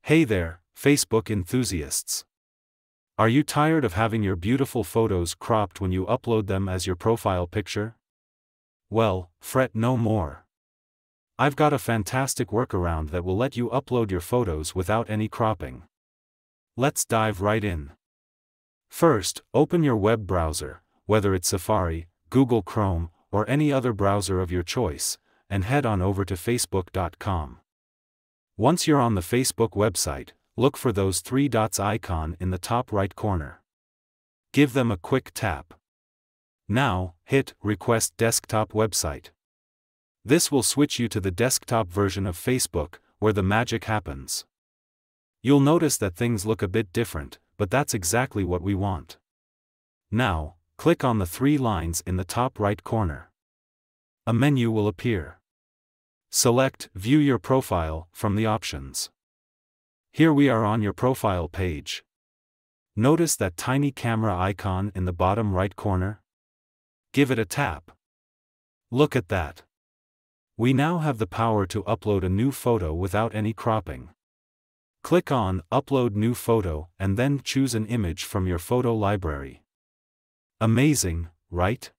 Hey there, Facebook enthusiasts. Are you tired of having your beautiful photos cropped when you upload them as your profile picture? Well, fret no more. I've got a fantastic workaround that will let you upload your photos without any cropping. Let's dive right in. First, open your web browser, whether it's Safari, Google Chrome, or any other browser of your choice, and head on over to facebook.com. Once you're on the Facebook website, look for those three dots icon in the top right corner. Give them a quick tap. Now, hit Request Desktop Website. This will switch you to the desktop version of Facebook, where the magic happens. You'll notice that things look a bit different, but that's exactly what we want. Now, click on the three lines in the top right corner. A menu will appear. Select View Your Profile from the options. Here we are on your profile page. Notice that tiny camera icon in the bottom right corner? Give it a tap. Look at that. We now have the power to upload a new photo without any cropping. Click on Upload New Photo and then choose an image from your photo library. Amazing, right?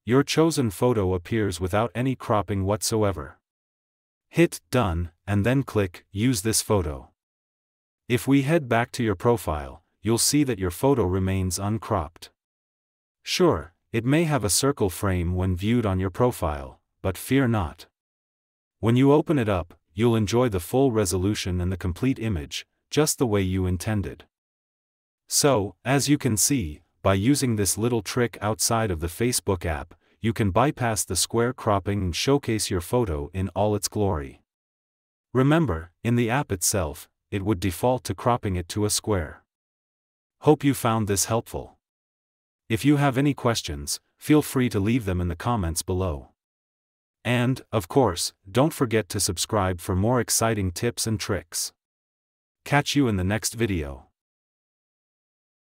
Your chosen photo appears without any cropping whatsoever. Hit Done, and then click Use this photo. If we head back to your profile, you'll see that your photo remains uncropped. Sure, it may have a circle frame when viewed on your profile, but fear not. When you open it up, you'll enjoy the full resolution and the complete image, just the way you intended. So, as you can see, by using this little trick outside of the Facebook app, you can bypass the square cropping and showcase your photo in all its glory. Remember, in the app itself, it would default to cropping it to a square. Hope you found this helpful. If you have any questions, feel free to leave them in the comments below. And, of course, don't forget to subscribe for more exciting tips and tricks. Catch you in the next video.